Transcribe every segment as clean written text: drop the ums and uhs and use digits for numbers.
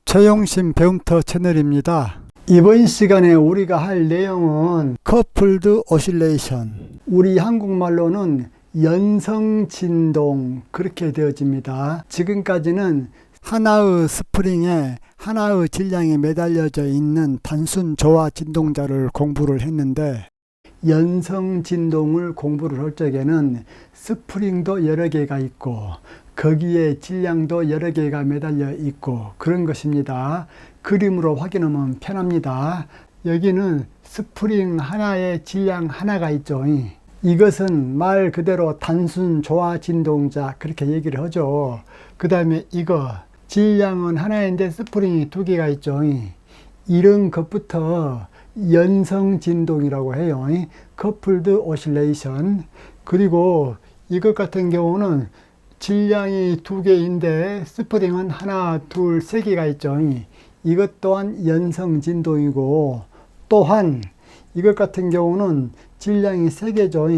최용심 배움터 채널입니다. 이번 시간에 우리가 할 내용은 커플드 오실레이션, 우리 한국말로는 연성진동 그렇게 되어집니다. 지금까지는 하나의 스프링에 하나의 질량이 매달려져 있는 단순 조화 진동자를 공부를 했는데, 연성진동을 공부를 할 적에는 스프링도 여러 개가 있고 거기에 질량도 여러 개가 매달려 있고 그런 것입니다. 그림으로 확인하면 편합니다. 여기는 스프링 하나에 질량 하나가 있죠. 이것은 말 그대로 단순 조화 진동자 그렇게 얘기를 하죠. 그 다음에 이거 질량은 하나인데 스프링이 두 개가 있죠. 이런 것부터 연성 진동이라고 해요. 커플드 오실레이션. 그리고 이것 같은 경우는 질량이 두 개인데 스프링은 하나, 둘, 세 개가 있죠. 이것 또한 연성 진동이고, 또한 이것 같은 경우는 질량이 세 개죠.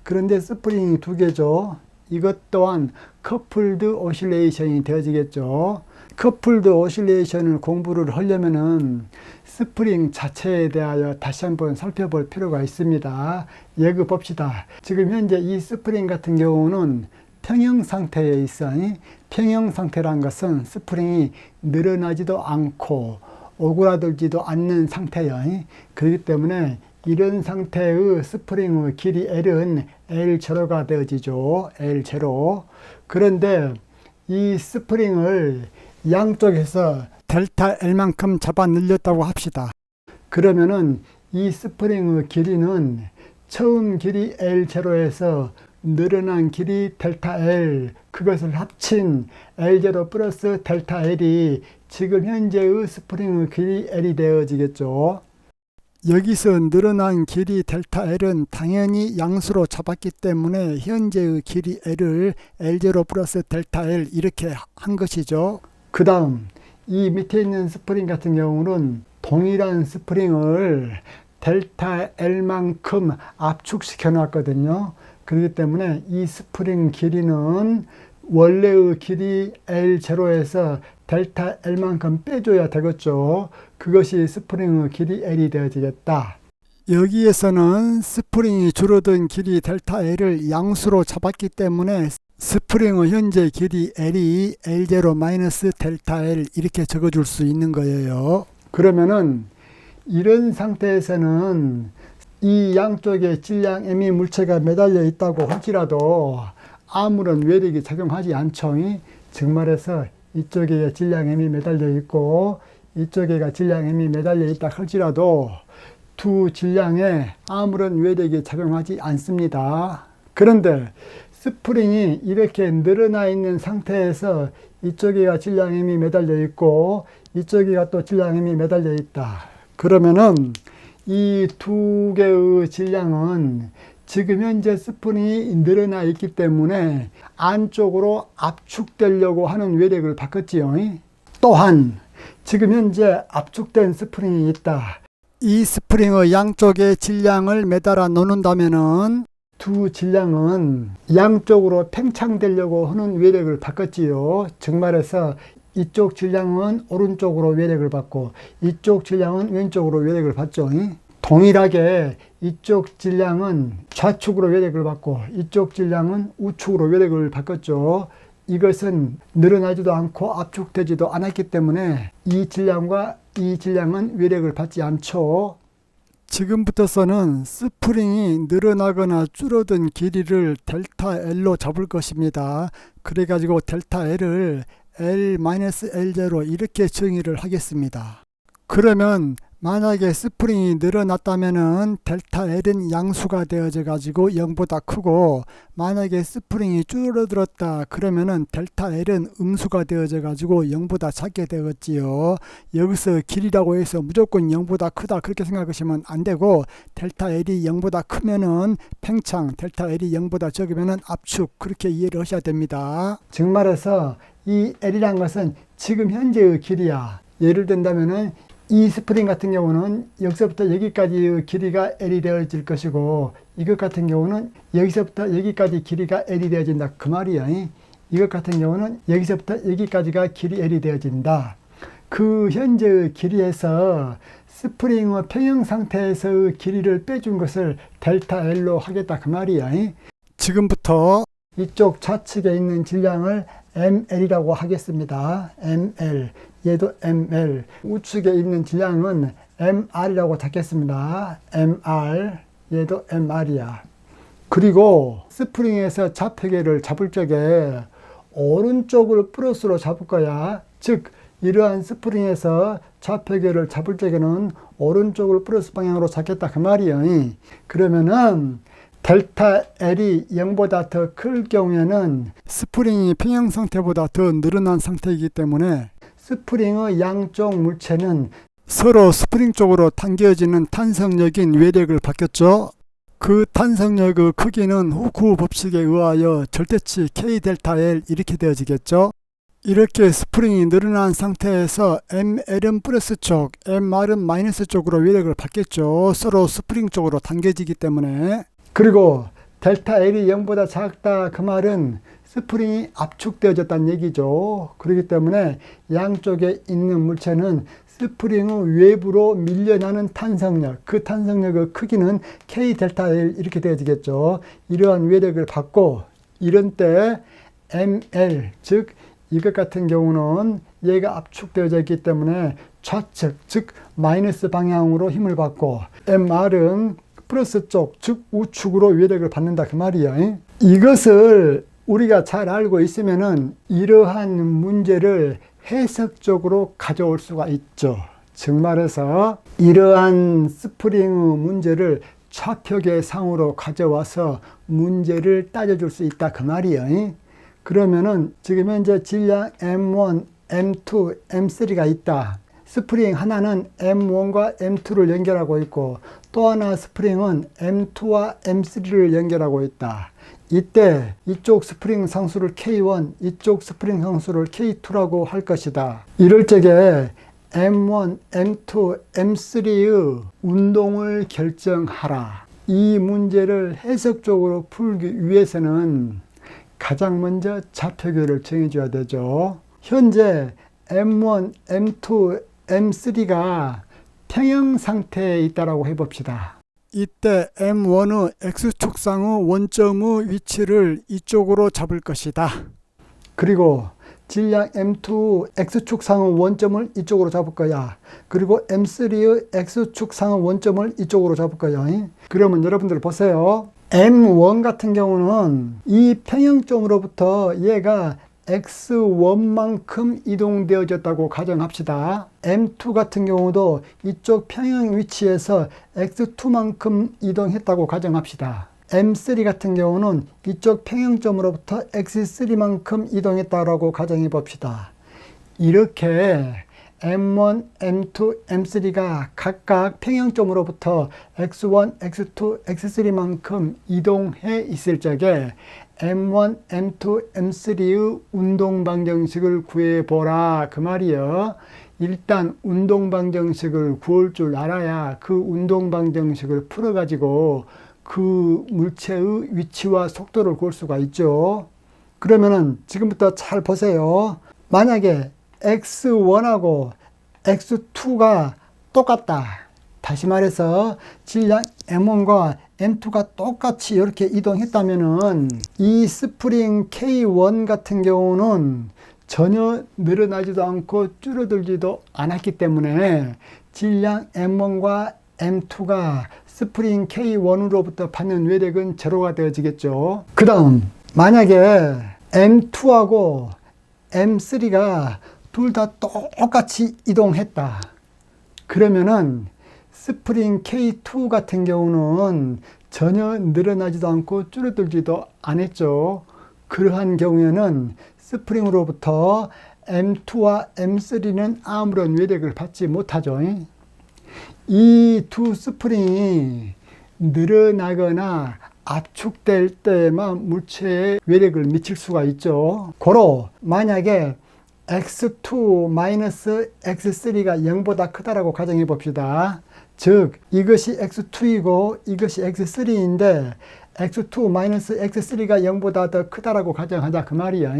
그런데 스프링이 두 개죠. 이것 또한 커플드 오실레이션이 되어지겠죠. 커플드 오실레이션을 공부를 하려면은 스프링 자체에 대하여 다시 한번 살펴볼 필요가 있습니다. 예그 봅시다. 지금 현재 이 스프링 같은 경우는 평형 상태에 있어. 평형 상태란 것은 스프링이 늘어나지도 않고 오그라들지도 않는 상태예요. 그렇기 때문에 이런 상태의 스프링의 길이 L은 L0가 되어지죠. L0. 그런데 이 스프링을 양쪽에서 델타 L만큼 잡아 늘렸다고 합시다. 그러면은 이 스프링의 길이는 처음 길이 L0에서 늘어난 길이 델타 L, 그것을 합친 L0 플러스 델타 L이 지금 현재의 스프링의 길이 L이 되어지겠죠. 여기서 늘어난 길이 델타 L은 당연히 양수로 잡았기 때문에 현재의 길이 L을 L0 플러스 델타 L 이렇게 한 것이죠. 그 다음 이 밑에 있는 스프링 같은 경우는 동일한 스프링을 델타 L만큼 압축시켜 놨거든요. 그렇기 때문에 이 스프링 길이는 원래의 길이 L0에서 델타 L만큼 빼줘야 되겠죠. 그것이 스프링의 길이 L이 되어지겠다. 여기에서는 스프링이 줄어든 길이 델타 L을 양수로 잡았기 때문에 스프링의 현재 길이 L이 L0 마이너스 델타 L 이렇게 적어줄 수 있는 거예요. 그러면은 이런 상태에서는 이 양쪽에 질량 M이 물체가 매달려 있다고 할지라도 아무런 외력이 작용하지 않죠. 즉 말해서 이쪽에 질량 M이 매달려 있고 이쪽에가 질량 M이 매달려 있다 할지라도 두 질량에 아무런 외력이 작용하지 않습니다. 그런데 스프링이 이렇게 늘어나 있는 상태에서 이쪽에가 질량 M이 매달려 있고 이쪽에가 또 질량 M이 매달려 있다. 그러면은 이 두 개의 질량은 지금 현재 스프링이 늘어나 있기 때문에 안쪽으로 압축되려고 하는 외력을 바꿨지요. 또한 지금 현재 압축된 스프링이 있다. 이 스프링의 양쪽의 질량을 매달아 놓는다면은 두 질량은 양쪽으로 팽창되려고 하는 외력을 바꿨지요. 즉 말해서 이쪽 질량은 오른쪽으로 외력을 받고 이쪽 질량은 왼쪽으로 외력을 받죠. 동일하게 이쪽 질량은 좌측으로 외력을 받고 이쪽 질량은 우측으로 외력을 바꿨죠. 이것은 늘어나지도 않고 압축되지도 않았기 때문에 이 질량과 이 질량은 외력을 받지 않죠. 지금부터서는 스프링이 늘어나거나 줄어든 길이를 델타 L로 잡을 것입니다. 그래가지고 델타 L을 L-L0 이렇게 정의를 하겠습니다. 그러면 만약에 스프링이 늘어났다면은 델타 L은 양수가 되어져 가지고 0보다 크고, 만약에 스프링이 줄어들었다 그러면은 델타 L은 음수가 되어져 가지고 0보다 작게 되었지요. 여기서 길이라고 해서 무조건 0보다 크다 그렇게 생각하시면 안 되고, 델타 L이 0보다 크면은 팽창, 델타 L이 0보다 적으면은 압축, 그렇게 이해를 하셔야 됩니다. 즉 말해서 이 L이란 것은 지금 현재의 길이야. 예를 든다면은 이 스프링 같은 경우는 여기서부터 여기까지의 길이가 L이 되어질 것이고, 이것 같은 경우는 여기서부터 여기까지 길이가 L이 되어진다 그 말이야. 이것 같은 경우는 여기서부터 여기까지가 길이 L이 되어진다. 그 현재의 길이에서 스프링의 평형 상태에서의 길이를 빼준 것을 델타 L로 하겠다 그 말이야. 지금부터 이쪽 좌측에 있는 질량을 ML이라고 하겠습니다. ML, 얘도 ML. 우측에 있는 질량은 MR이라고 잡겠습니다. MR, 얘도 MR이야. 그리고 스프링에서 좌표계를 잡을 적에 오른쪽을 플러스로 잡을 거야. 즉 이러한 스프링에서 좌표계를 잡을 적에는 오른쪽을 플러스 방향으로 잡겠다 그 말이에요. 그러면은 델타 L이 0보다 더 클 경우에는 스프링이 평형 상태보다 더 늘어난 상태이기 때문에 스프링의 양쪽 물체는 서로 스프링 쪽으로 당겨지는 탄성력인 외력을 받겠죠. 그 탄성력의 크기는 후쿠 법칙에 의하여 절대치 K 델타 L 이렇게 되어지겠죠. 이렇게 스프링이 늘어난 상태에서 ML은 플러스 쪽, MR은 마이너스 쪽으로 외력을 받겠죠. 서로 스프링 쪽으로 당겨지기 때문에. 그리고 델타 L이 0보다 작다 그 말은 스프링이 압축되어졌다는 얘기죠. 그렇기 때문에 양쪽에 있는 물체는 스프링의 외부로 밀려나는 탄성력, 그 탄성력의 크기는 K 델타 L 이렇게 되어지겠죠. 이러한 외력을 받고 이런 때 ML, 즉 이것 같은 경우는 얘가 압축되어져 있기 때문에 좌측, 즉 마이너스 방향으로 힘을 받고 MR은 플러스 쪽, 즉 우측으로 외력을 받는다 그 말이에요. 이것을 우리가 잘 알고 있으면은 이러한 문제를 해석적으로 가져올 수가 있죠. 즉 말해서 이러한 스프링의 문제를 좌표계 상으로 가져와서 문제를 따져줄 수 있다 그 말이에요. 그러면은 지금 현재 질량 M1, M2, M3가 있다. 스프링 하나는 M1과 M2를 연결하고 있고 또 하나 스프링은 M2와 M3를 연결하고 있다. 이때 이쪽 스프링 상수를 K1, 이쪽 스프링 상수를 K2라고 할 것이다. 이럴 적에 M1, M2, M3의 운동을 결정하라. 이 문제를 해석적으로 풀기 위해서는 가장 먼저 좌표계를 정해줘야 되죠. 현재 M1, M2, M3가 평형 상태에 있다고 해봅시다. 이때 M1의 X축상의 원점의 위치를 이쪽으로 잡을 것이다. 그리고 질량 M2 X축상의 원점을 이쪽으로 잡을 거야. 그리고 M3의 X축상의 원점을 이쪽으로 잡을 거야. 그러면 여러분들 보세요. M1 같은 경우는 이 평형점으로부터 얘가 X1만큼 이동되어졌다고 가정합시다. M2 같은 경우도 이쪽 평형 위치에서 X2만큼 이동했다고 가정합시다. M3 같은 경우는 이쪽 평형점으로부터 X3만큼 이동했다고 가정해 봅시다. 이렇게 M1, M2, M3가 각각 평형점으로부터 X1, X2, X3만큼 이동해 있을 적에 M1, M2, M3의 운동 방정식을 구해보라 그 말이요. 일단 운동 방정식을 구할 줄 알아야 그 운동 방정식을 풀어가지고 그 물체의 위치와 속도를 구할 수가 있죠. 그러면은 지금부터 잘 보세요. 만약에 X1하고 X2가 똑같다. 다시 말해서 질량 M1과 M2가 똑같이 이렇게 이동했다면은 이 스프링 K1 같은 경우는 전혀 늘어나지도 않고 줄어들지도 않았기 때문에 질량 M1과 M2가 스프링 K1으로부터 받는 외력은 제로가 되어지겠죠. 그 다음 만약에 M2하고 M3가 둘 다 똑같이 이동했다. 그러면은 스프링 K2 같은 경우는 전혀 늘어나지도 않고 줄어들지도 않았죠. 그러한 경우에는 스프링으로부터 M2와 M3는 아무런 외력을 받지 못하죠. 이 두 스프링이 늘어나거나 압축될 때만 물체에 외력을 미칠 수가 있죠. 고로 만약에 X2-X3가 0보다 크다라고 가정해 봅시다. 즉 이것이 X2이고 이것이 X3인데 X2-X3가 0보다 더 크다라고 가정하자 그 말이야.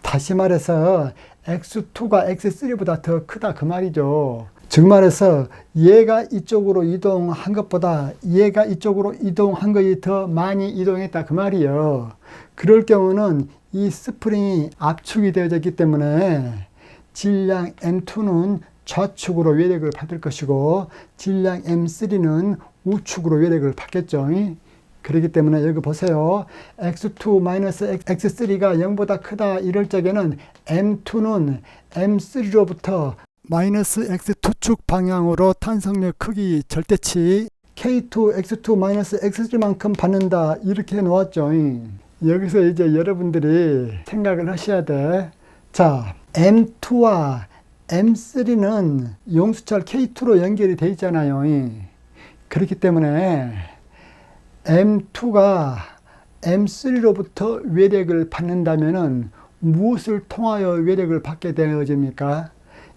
다시 말해서 x2가 x3보다 더 크다 그 말이죠. 즉 말해서 얘가 이쪽으로 이동한 것보다 얘가 이쪽으로 이동한 것이 더 많이 이동했다 그 말이에요. 그럴 경우는 이 스프링이 압축이 되어졌기 때문에 질량 M2는 좌축으로 외력을 받을 것이고 질량 M3는 우축으로 외력을 받겠죠. 그렇기 때문에 여기 보세요. x2-x3가 0보다 크다 이럴 적에는 M2는 M3로부터 마이너스 x2축 방향으로 탄성력 크기 절대치 K2, x2, x3만큼 받는다 이렇게 해 놓았죠. 여기서 이제 여러분들이 생각을 하셔야 돼. 자, M2와 M3는 용수철 K2로 연결이 되어 있잖아요. 그렇기 때문에 M2가 M3로부터 외력을 받는다면은 무엇을 통하여 외력을 받게 되어집니까?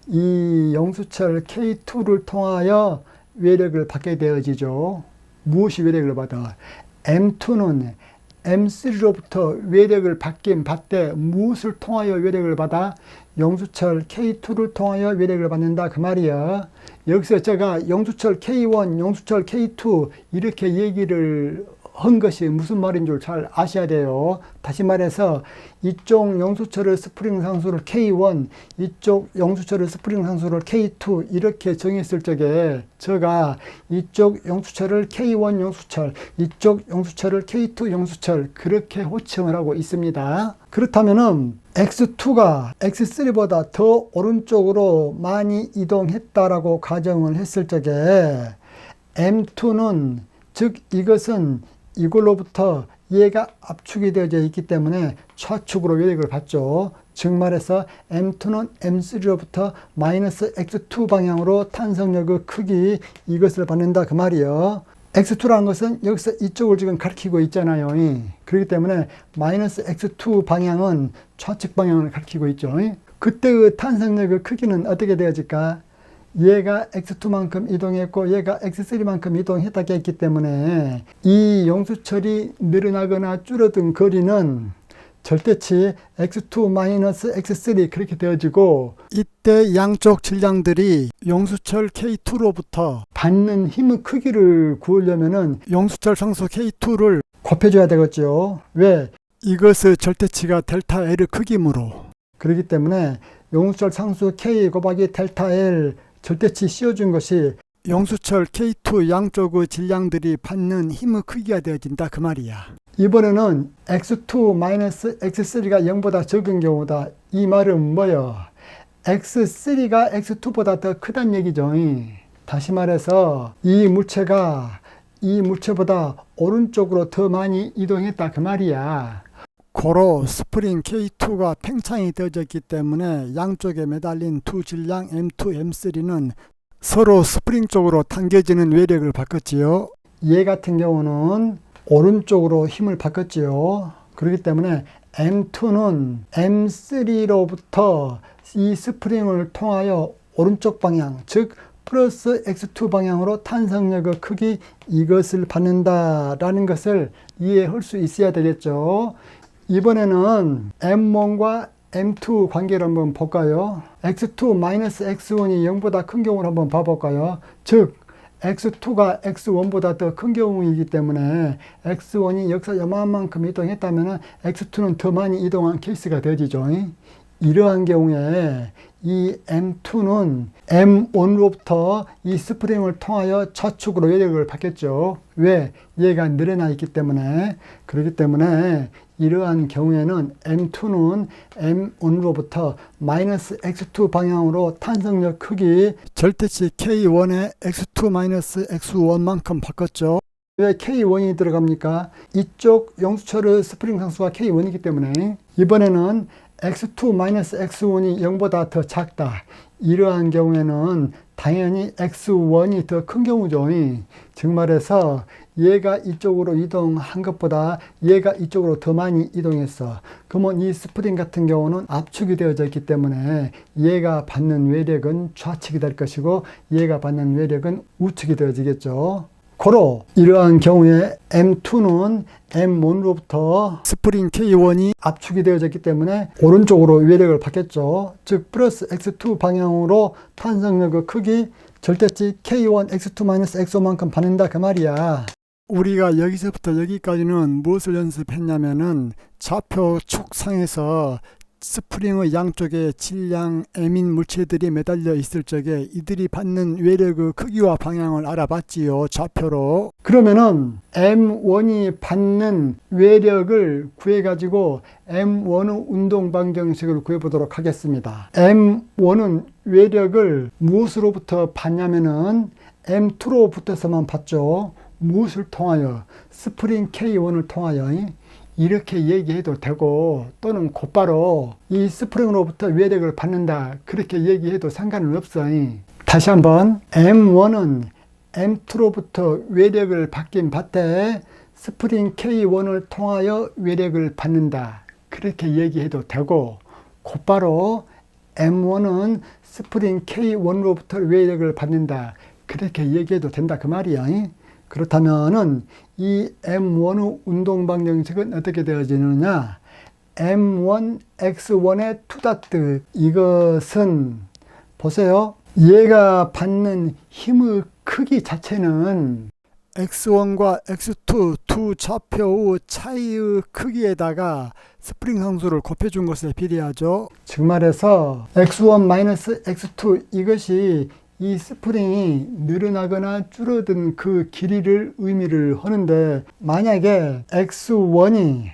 이 용수철 K2를 통하여 외력을 받게 되어지죠. 무엇이 외력을 받아? M2는 M3로부터 외력을 받긴 받되 무엇을 통하여 외력을 받아? 용수철 K2를 통하여 외력을 받는다 그 말이야. 여기서 제가 용수철 K1, 용수철 K2 이렇게 얘기를 한 것이 무슨 말인 줄 잘 아셔야 돼요. 다시 말해서 이쪽 용수철의 스프링 상수를 K1, 이쪽 용수철의 스프링 상수를 K2 이렇게 정했을 적에 제가 이쪽 용수철을 K1 용수철, 이쪽 용수철을 K2 용수철 그렇게 호칭을 하고 있습니다. 그렇다면은 X2가 X3보다 더 오른쪽으로 많이 이동했다라고 가정을 했을 적에 M2는 즉 이것은 이걸로부터 얘가 압축이 되어져 있기 때문에 좌축으로 외력을 받죠. 즉 말해서 M2는 M3로부터 마이너스 X2 방향으로 탄성력의 크기 이것을 받는다 그 말이에요. X2라는 것은 여기서 이쪽을 지금 가리키고 있잖아요. 그렇기 때문에 마이너스 X2 방향은 좌측 방향을 가리키고 있죠. 그때의 탄성력의 크기는 어떻게 되어질까? 얘가 X2만큼 이동했고 얘가 X3만큼 이동했다고 했기 때문에 이 용수철이 늘어나거나 줄어든 거리는 절대치 X2-X3 그렇게 되어지고 이때 양쪽 질량들이 용수철 K2로부터 받는 힘의 크기를 구하려면은 용수철 상수 K2를 곱해줘야 되겠죠. 왜? 이것의 절대치가 델타 L의 크기므로. 그렇기 때문에 용수철 상수 K 곱하기 델타 L 절대치 씌워준 것이 용수철 K2 양쪽의 질량들이 받는 힘의 크기가 되어진다 그 말이야. 이번에는 X2-X3가 0보다 적은 경우다. 이 말은 뭐예요? X3가 X2보다 더 크다는 얘기죠. 다시 말해서 이 물체가 이 물체보다 오른쪽으로 더 많이 이동했다 그 말이야. 고로 스프링 K2가 팽창이 되어졌기 때문에 양쪽에 매달린 두 질량 M2, M3는 서로 스프링 쪽으로 당겨지는 외력을 받겠지요. 얘 같은 경우는 오른쪽으로 힘을 받겠지요. 그렇기 때문에 M2는 M3로부터 이 스프링을 통하여 오른쪽 방향, 즉 플러스 X2 방향으로 탄성력의 크기 이것을 받는다라는 것을 이해할 수 있어야 되겠죠. 이번에는 M1과 M2 관계를 한번 볼까요? X2-X1이 0보다 큰 경우를 한번 봐볼까요? 즉 X2가 X1보다 더 큰 경우이기 때문에 X1이 여기서 요만큼 이동했다면 X2는 더 많이 이동한 케이스가 되어지죠. 이러한 경우에 이 M2는 M1로부터 이 스프링을 통하여 좌측으로 외력을 받겠죠. 왜? 얘가 늘어나 있기 때문에. 그렇기 때문에 이러한 경우에는 M2는 M1로부터 마이너스 X2 방향으로 탄성력 크기 절대치 K1의 X2-X1만큼 바꿨죠. 왜 K1이 들어갑니까? 이쪽 용수철의 스프링 상수가 K1이기 때문에 이번에는 X2-X1이 0보다 더 작다. 이러한 경우에는 당연히 X1이 더 큰 경우죠. 즉 말해서 얘가 이쪽으로 이동한 것보다 얘가 이쪽으로 더 많이 이동했어. 그러면 이 스프링 같은 경우는 압축이 되어져 있기 때문에 얘가 받는 외력은 좌측이 될 것이고 얘가 받는 외력은 우측이 되어지겠죠. 고로 이러한 경우에 M2는 M1으로부터 스프링 K1이 압축이 되어졌기 때문에 오른쪽으로 외력을 받겠죠. 즉 플러스 X2 방향으로 탄성력의 크기 절대치 K1 X2-X1만큼 받는다 그 말이야. 우리가 여기서부터 여기까지는 무엇을 연습했냐면은 좌표 축상에서 스프링의 양쪽에 질량 M인 물체들이 매달려 있을 적에 이들이 받는 외력의 크기와 방향을 알아봤지요. 좌표로. 그러면은 M1이 받는 외력을 구해가지고 M1의 운동 방정식을 구해보도록 하겠습니다. M1은 외력을 무엇으로부터 받냐면은 M2로부터서만 받죠. 무엇을 통하여? 스프링 K1을 통하여. 이렇게 얘기해도 되고 또는 곧바로 이 스프링으로부터 외력을 받는다 그렇게 얘기해도 상관은 없어. 다시 한번 M1은 M2로부터 외력을 받긴 받되 스프링 K1을 통하여 외력을 받는다 그렇게 얘기해도 되고 곧바로 M1은 스프링 K1으로부터 외력을 받는다 그렇게 얘기해도 된다 그 말이야. 그렇다면은 이 M1의 운동 방정식은 어떻게 되어지느냐? M1 X1의 2닷트 이것은 보세요. 얘가 받는 힘의 크기 자체는 X1과 X2 두 좌표의 차이의 크기에다가 스프링 상수를 곱해준 것에 비례하죠. 즉 말해서 X1 X2 이것이 이 스프링이 늘어나거나 줄어든 그 길이를 의미를 하는데 만약에 X1이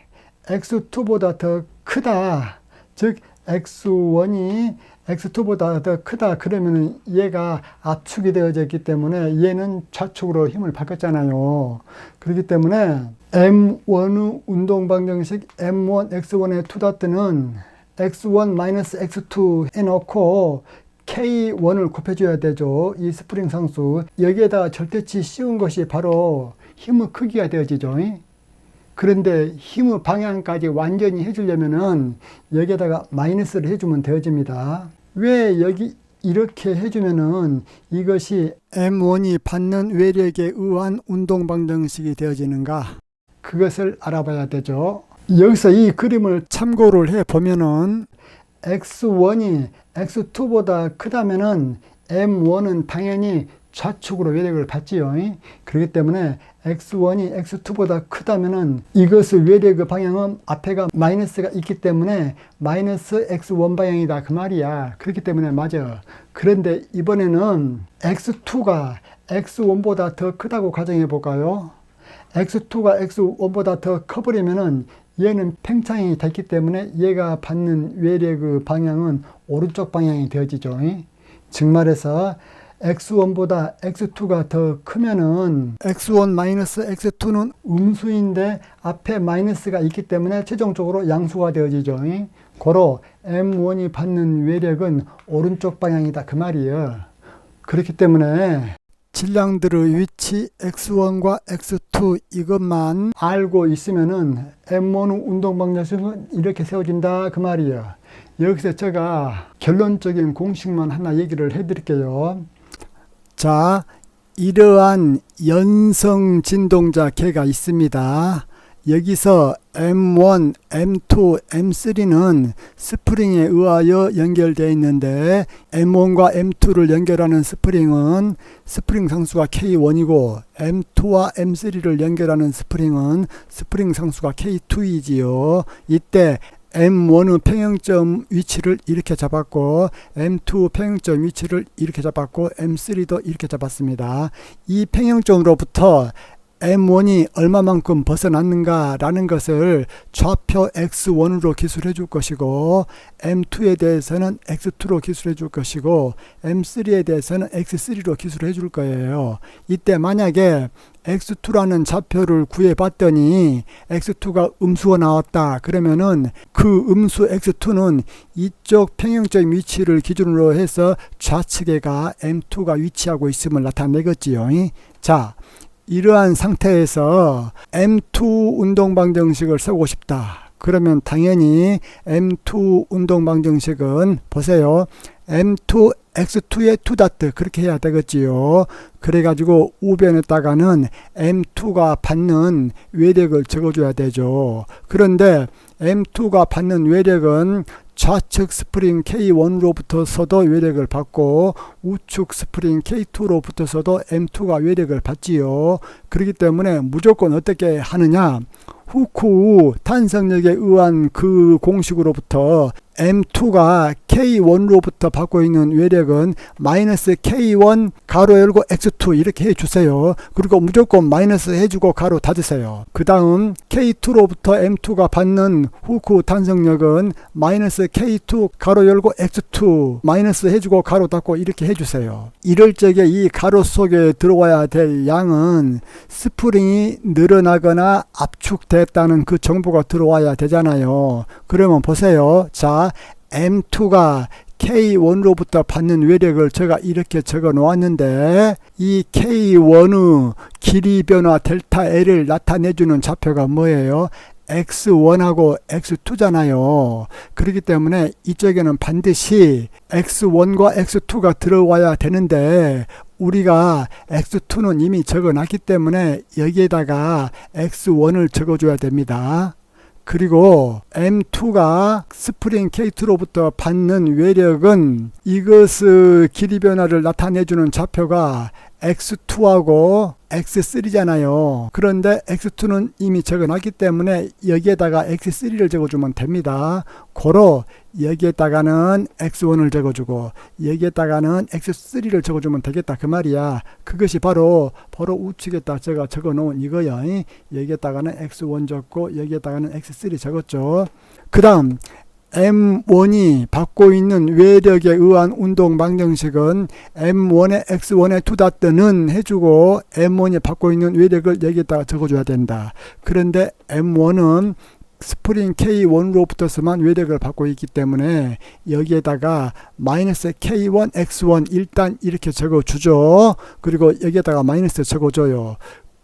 X2보다 더 크다 즉 X1이 X2보다 더 크다 그러면 얘가 압축이 되어졌기 때문에 얘는 좌측으로 힘을 바꿨잖아요. 그렇기 때문에 M1의 운동 방정식 M1 X1의 2닷트는 X1 X2 해놓고 K1을 곱해줘야 되죠. 이 스프링 상수. 여기에다 절대치 씌운 것이 바로 힘의 크기가 되어지죠. 그런데 힘의 방향까지 완전히 해주려면은 여기에다가 마이너스를 해주면 되어집니다. 왜 여기 이렇게 해주면은 이것이 M1이 받는 외력에 의한 운동 방정식이 되어지는가? 그것을 알아봐야 되죠. 여기서 이 그림을 참고를 해 보면은 X1이 X2보다 크다면은 M1은 당연히 좌측으로 외력을 받지요. 그렇기 때문에 X1이 X2보다 크다면은 이것의 외력의 방향은 앞에가 마이너스가 있기 때문에 마이너스 X1 방향이다 그 말이야. 그렇기 때문에 맞아. 그런데 이번에는 X2가 X1보다 더 크다고 가정해 볼까요? X2가 X1보다 더 커버리면은 얘는 팽창이 됐기 때문에 얘가 받는 외력의 방향은 오른쪽 방향이 되어지죠. 즉 말해서 X1보다 X2가 더 크면은 X1-X2는 음수인데 앞에 마이너스가 있기 때문에 최종적으로 양수가 되어지죠. 고로 M1이 받는 외력은 오른쪽 방향이다 그 말이에요. 그렇기 때문에 질량들의 위치 X1과 X2 이것만 알고 있으면은 M1의 운동 방정식은 이렇게 세워진다 그 말이에요. 여기서 제가 결론적인 공식만 하나 얘기를 해 드릴게요. 자, 이러한 연성 진동자 계가 있습니다. 여기서 M1, M2, M3는 스프링에 의하여 연결되어 있는데 M1과 M2를 연결하는 스프링은 스프링 상수가 K1이고 M2와 M3를 연결하는 스프링은 스프링 상수가 K2이지요. 이때 M1의 평형점 위치를 이렇게 잡았고 M2 평형점 위치를 이렇게 잡았고 M3도 이렇게 잡았습니다. 이 평형점으로부터 M1이 얼마만큼 벗어났는가 라는 것을 좌표 X1으로 기술해 줄 것이고 M2에 대해서는 X2로 기술해 줄 것이고 M3에 대해서는 X3로 기술해 줄 거예요. 이때 만약에 X2라는 좌표를 구해 봤더니 X2가 음수가 나왔다 그러면은 그 음수 X2는 이쪽 평형점 위치를 기준으로 해서 좌측에가 M2가 위치하고 있음을 나타내겠지요. 자, 이러한 상태에서 M2 운동 방정식을 쓰고 싶다. 그러면 당연히 M2 운동 방정식은 보세요. M2 X2의 2닷트 그렇게 해야 되겠지요. 그래가지고 우변에다가는 M2가 받는 외력을 적어줘야 되죠. 그런데 M2가 받는 외력은 좌측 스프링 K1로부터서도 외력을 받고 우측 스프링 K2로부터서도 M2가 외력을 받지요. 그렇기 때문에 무조건 어떻게 하느냐, 후쿠 탄성력에 의한 그 공식으로부터 M2가 K1로부터 받고 있는 외력은 마이너스 K1 가로 열고 X2 이렇게 해주세요. 그리고 무조건 마이너스 해주고 가로 닫으세요. 그 다음 K2로부터 M2가 받는 후쿠 탄성력은 마이너스 K2 가로 열고 X2 마이너스 해주고 가로 닫고 이렇게 해주세요. 이럴 적에 이 가로 속에 들어와야 될 양은 스프링이 늘어나거나 압축됐다는 그 정보가 들어와야 되잖아요. 그러면 보세요. 자, M2가 K1로부터 받는 외력을 제가 이렇게 적어 놓았는데 이 K1의 길이 변화 델타 L을 나타내주는 좌표가 뭐예요? X1하고 X2잖아요. 그렇기 때문에 이쪽에는 반드시 X1과 X2가 들어와야 되는데 우리가 X2는 이미 적어 놨기 때문에 여기에다가 X1을 적어줘야 됩니다. 그리고 M2가 스프링 K2로부터 받는 외력은 이것의 길이 변화를 나타내주는 좌표가 X2하고 X3잖아요. 그런데 X2는 이미 적어놨기 때문에 여기에다가 X3를 적어주면 됩니다. 고로 여기에다가는 X1을 적어주고 여기에다가는 X3를 적어주면 되겠다 그 말이야. 그것이 바로 우측에다 제가 적어놓은 이거야. 여기에다가는 X1 적고 여기에다가는 X3 적었죠. 그 다음 M1이 받고 있는 외력에 의한 운동 방정식은 M1의 X1의 2닷트는 해주고 M1이 받고 있는 외력을 여기에다가 적어줘야 된다. 그런데 M1은 스프링 K1로부터서만 외력을 받고 있기 때문에 여기에다가 마이너스 K1 X1 일단 이렇게 적어주죠. 그리고 여기에다가 마이너스 적어줘요.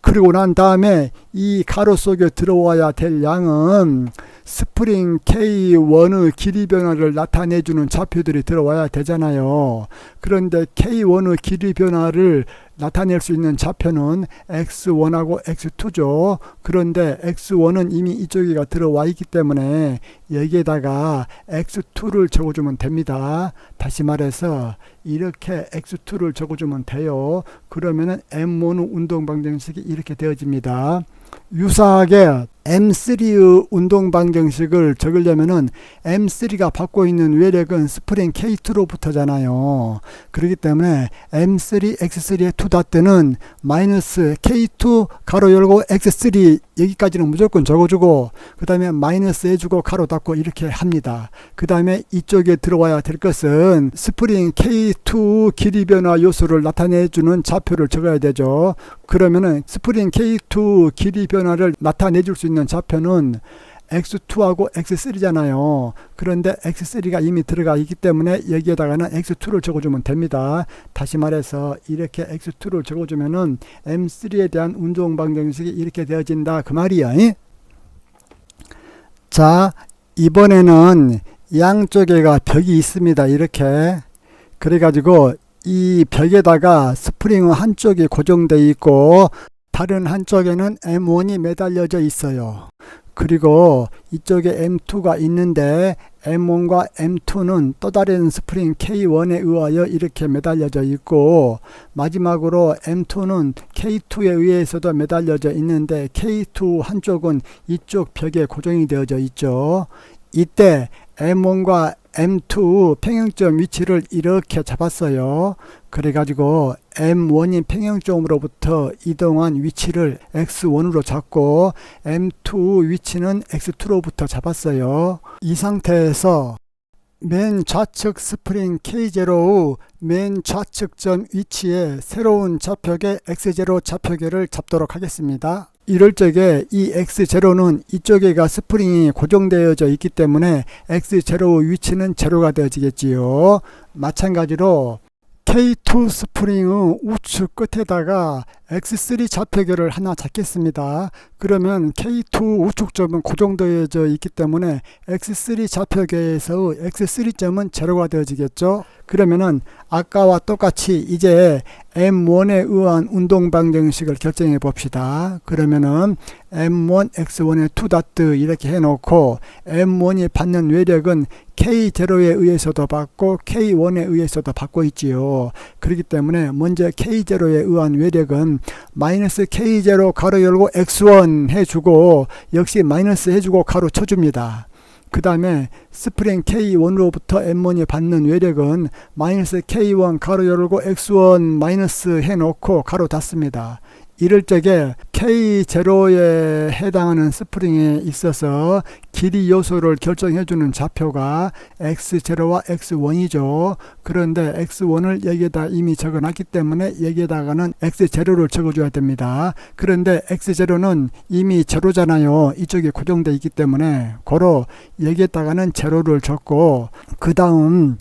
그리고 난 다음에 이 가로 속에 들어와야 될 양은 스프링 K1의 길이 변화를 나타내주는 좌표들이 들어와야 되잖아요. 그런데 K1의 길이 변화를 나타낼 수 있는 좌표는 X1하고 X2죠. 그런데 X1은 이미 이쪽에가 들어와 있기 때문에 여기에다가 X2를 적어주면 됩니다. 다시 말해서 이렇게 X2를 적어주면 돼요. 그러면은 M1의 운동 방정식이 이렇게 되어집니다. 유사하게 M3의 운동 방정식을 적으려면은 M3가 받고 있는 외력은 스프링 K2로부터잖아요. 그렇기 때문에 M3 X3의 2닷트는 마이너스 K2 가로 열고 X3 여기까지는 무조건 적어주고 그 다음에 마이너스 해주고 가로 닫고 이렇게 합니다. 그 다음에 이쪽에 들어와야 될 것은 스프링 K2 길이 변화 요소를 나타내주는 좌표를 적어야 되죠. 그러면은 스프링 K2 길이 변화를 나타내줄 수 있는 좌표는 X2하고 X3잖아요. 그런데 X3가 이미 들어가 있기 때문에 여기에다가는 X2를 적어주면 됩니다. 다시 말해서 이렇게 X2를 적어주면은 M3에 대한 운동 방정식이 이렇게 되어진다 그 말이야. 자, 이번에는 양쪽에가 벽이 있습니다. 이렇게 그래가지고 이 벽에다가 스프링은 한쪽이 고정되어 있고 다른 한쪽에는 M1이 매달려져 있어요. 그리고 이쪽에 M2가 있는데 M1과 M2는 또 다른 스프링 K1에 의하여 이렇게 매달려져 있고 마지막으로 M2는 K2에 의해서도 매달려져 있는데 K2 한쪽은 이쪽 벽에 고정이 되어져 있죠. 이때 M1과 M2 평행점 위치를 이렇게 잡았어요. 그래가지고 M1이 평행점으로부터 이동한 위치를 X1으로 잡고 M2 위치는 X2로부터 잡았어요. 이 상태에서 맨 좌측 스프링 K0의 맨 좌측점 위치에 새로운 좌표계 X0 좌표계를 잡도록 하겠습니다. 이럴 적에 이 X0는 이쪽에가 스프링이 고정되어져 있기 때문에 X0의 위치는 제로가 되어지겠지요. 마찬가지로 K2 스프링의 우측 끝에다가 X3 좌표계를 하나 잡겠습니다. 그러면 K2 우측점은 고정되어져 있기 때문에 X3 좌표계에서 X3점은 제로가 되어지겠죠. 그러면은 아까와 똑같이 이제 M1에 의한 운동 방정식을 결정해 봅시다. 그러면은 M1 X1의 2 이렇게 해놓고 M1이 받는 외력은 K0에 의해서도 받고 K1에 의해서도 받고 있지요. 그렇기 때문에 먼저 K0에 의한 외력은 마이너스 K0 가로 열고 X1 해주고 역시 마이너스 해주고 가로 쳐줍니다. 그 다음에 스프링 K1로부터 M1이 받는 외력은 마이너스 K1 가로 열고 X1 마이너스 해놓고 가로 닫습니다. 이럴 적에 K0에 해당하는 스프링에 있어서 길이 요소를 결정해주는 좌표가 X0와 X1이죠. 그런데 X1을 여기에다 이미 적어놨기 때문에 여기에다가는 X0를 적어줘야 됩니다. 그런데 X0는 이미 제로잖아요. 이쪽에 고정되어 있기 때문에 고로 여기에다가는 제로를 적고 그 다음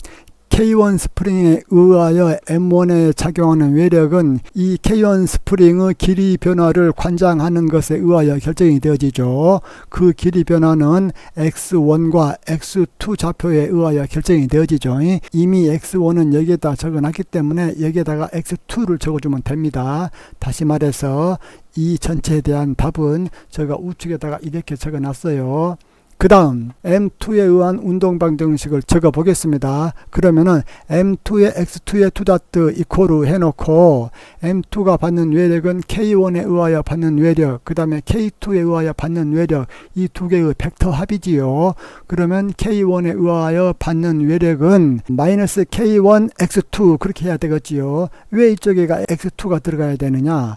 K1 스프링에 의하여 M1에 작용하는 외력은 이 K1 스프링의 길이 변화를 관장하는 것에 의하여 결정이 되어지죠. 그 길이 변화는 X1과 X2 좌표에 의하여 결정이 되어지죠. 이미 X1은 여기에다 적어놨기 때문에 여기에다가 X2를 적어주면 됩니다. 다시 말해서 이 전체에 대한 답은 제가 우측에다가 이렇게 적어놨어요. 그 다음 M2에 의한 운동 방정식을 적어 보겠습니다. 그러면은 M2의 X2의 2 이코르 해놓고 M2가 받는 외력은 K1에 의하여 받는 외력, 그 다음에 K2에 의하여 받는 외력, 이 두 개의 벡터 합이지요. 그러면 K1에 의하여 받는 외력은 마이너스 K1 X2 그렇게 해야 되겠지요. 왜 이쪽에가 X2가 들어가야 되느냐?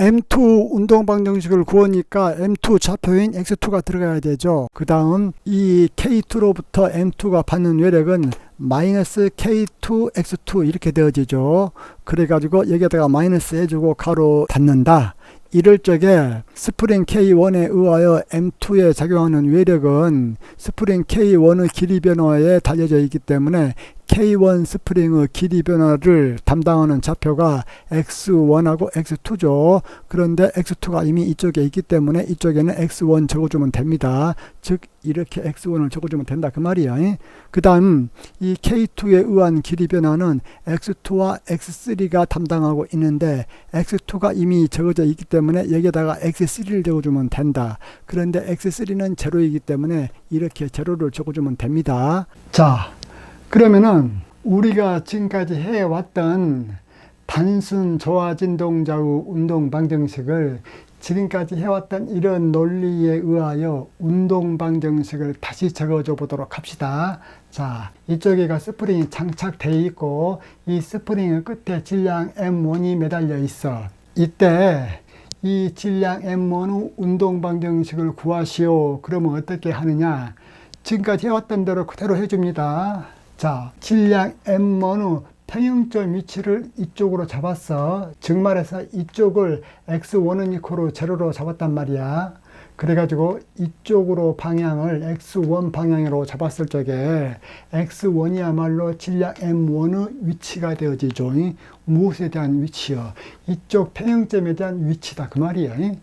M2 운동 방정식을 구하니까 M2 좌표인 X2가 들어가야 되죠. 그 다음 이 K2로부터 M2가 받는 외력은 마이너스 K2 X2 이렇게 되어지죠. 그래가지고 여기다가 마이너스 해주고 가로 닫는다. 이럴 적에 스프링 K1에 의하여 M2에 작용하는 외력은 스프링 K1의 길이 변화에 달려져 있기 때문에 K1 스프링의 길이 변화를 담당하는 좌표가 X1하고 X2죠. 그런데 X2가 이미 이쪽에 있기 때문에 이쪽에는 X1 적어주면 됩니다. 즉 이렇게 X1을 적어주면 된다 그 말이에요. 그 다음 이 K2에 의한 길이 변화는 X2와 X3가 담당하고 있는데 X2가 이미 적어져 있기 때문에 여기에다가 X3를 적어주면 된다. 그런데 X3는 제로이기 때문에 이렇게 제로를 적어주면 됩니다. 자, 그러면은 우리가 지금까지 해왔던 단순 조화진동좌우 운동 방정식을 지금까지 해왔던 이런 논리에 의하여 운동 방정식을 다시 적어줘 보도록 합시다. 자, 이쪽에가 스프링이 장착되어 있고 이 스프링의 끝에 질량 M1이 매달려 있어. 이때 이 질량 M1의 운동 방정식을 구하시오. 그러면 어떻게 하느냐? 지금까지 해왔던 대로 그대로 해줍니다. 자, 질량 M1의 평형점 위치를 이쪽으로 잡았어. 즉 말해서 이쪽을 X1은 이코로 제로로 잡았단 말이야. 그래가지고 이쪽으로 방향을 X1 방향으로 잡았을 적에 X1이야말로 질량 M1의 위치가 되어지죠. 무엇에 대한 위치요? 이쪽 평형점에 대한 위치다 그 말이에요.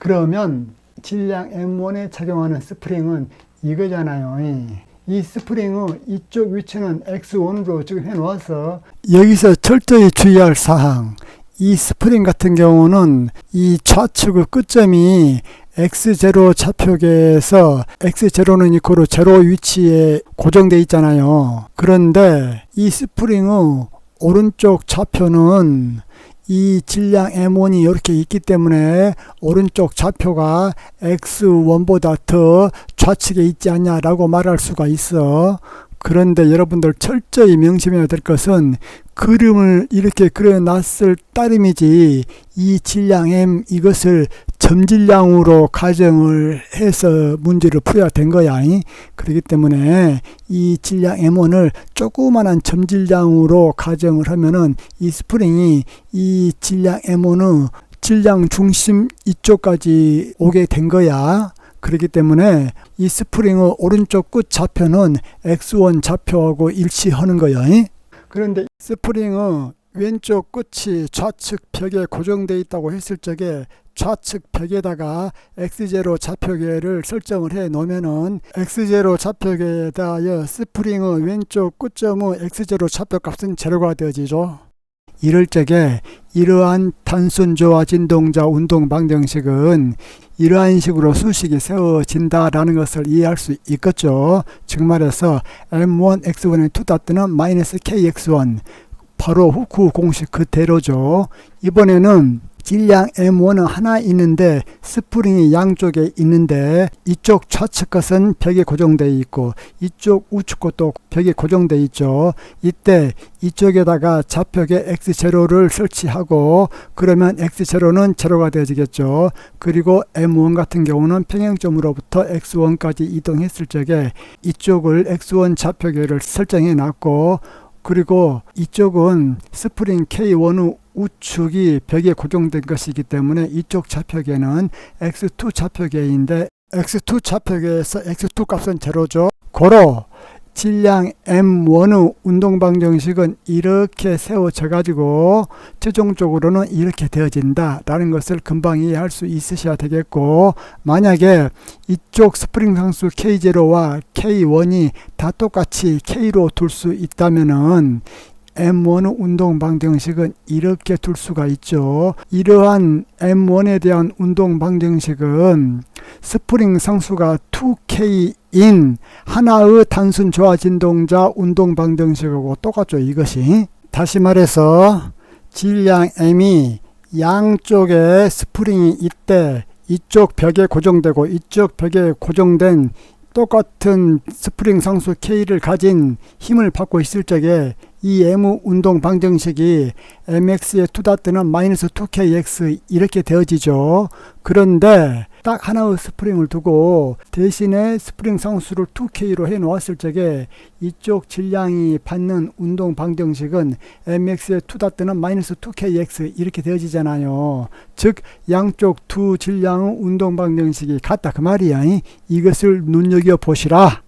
그러면 질량 M1에 작용하는 스프링은 이거잖아요. 이 스프링의 이쪽 위치는 X1으로 지금 해놓아서 여기서 철저히 주의할 사항, 이 스프링 같은 경우는 이 좌측의 끝점이 X0 좌표계에서 X0는 이코로 제로 위치에 고정되어 있잖아요. 그런데 이 스프링의 오른쪽 좌표는 이 질량 M1이 이렇게 있기 때문에 오른쪽 좌표가 X1보다 더 좌측에 있지 않냐라고 말할 수가 있어. 그런데 여러분들 철저히 명심해야 될 것은 그림을 이렇게 그려놨을 따름이지 이 질량 M 이것을 점질량으로 가정을 해서 문제를 풀어야 된 거야. 그렇기 때문에 이 질량 M1을 조그만한 점질량으로 가정을 하면은 이 스프링이 이 질량 M1의 질량 중심 이쪽까지 오게 된 거야. 그렇기 때문에 이 스프링의 오른쪽 끝 좌표는 X1 좌표하고 일치하는 거야. 그런데 스프링의 왼쪽 끝이 좌측 벽에 고정되어 있다고 했을 적에 좌측 벽에다가 X0 좌표계를 설정을 해 놓으면은 X0 좌표계에다 스프링의 왼쪽 끝점의 X0 좌표값은 제로가 되어지죠. 이럴 적에 이러한 단순 조화 진동자 운동 방정식은 이러한 식으로 수식이 세워진다라는 것을 이해할 수 있겠죠. 즉 말해서 M1 X1의 2는 마이너스 KX1 바로 후 공식 그대로죠. 이번에는 질량 M1은 하나 있는데 스프링이 양쪽에 있는데 이쪽 좌측 것은 벽에 고정되어 있고 이쪽 우측 것도 벽에 고정되어 있죠. 이때 이쪽에다가 좌표계 X0를 설치하고 그러면 X0는 제로가 되어지겠죠. 그리고 M1 같은 경우는 평행점으로부터 X1까지 이동했을 적에 이쪽을 X1 좌표계를 설정해 놨고 그리고 이쪽은 스프링 K1의 우측이 벽에 고정된 것이기 때문에 이쪽 좌표계는 X2 좌표계인데 X2 좌표계에서 X2 값은 제로죠. 고로 질량 M1의 운동방정식은 이렇게 세워져 가지고 최종적으로는 이렇게 되어진다 라는 것을 금방 이해할 수 있으셔야 되겠고, 만약에 이쪽 스프링 상수 K0와 K1이 다 똑같이 K로 둘 수 있다면은 M1의 운동 방정식은 이렇게 둘 수가 있죠. 이러한 M1에 대한 운동 방정식은 스프링 상수가 2K인 하나의 단순 조화 진동자 운동 방정식하고 똑같죠. 이것이 다시 말해서 질량 M이 양쪽에 스프링이 있대 이쪽 벽에 고정되고 이쪽 벽에 고정된 똑같은 스프링 상수 K를 가진 힘을 받고 있을 적에 이 M 운동 방정식이 mx의 2는 마이너스 2kx 이렇게 되어지죠. 그런데 딱 하나의 스프링을 두고 대신에 스프링 상수를 2k로 해 놓았을 적에 이쪽 질량이 받는 운동 방정식은 mx의 2는 마이너스 2kx 이렇게 되어지잖아요. 즉 양쪽 두 질량의 운동 방정식이 같다 그 말이야. 이것을 눈여겨 보시라.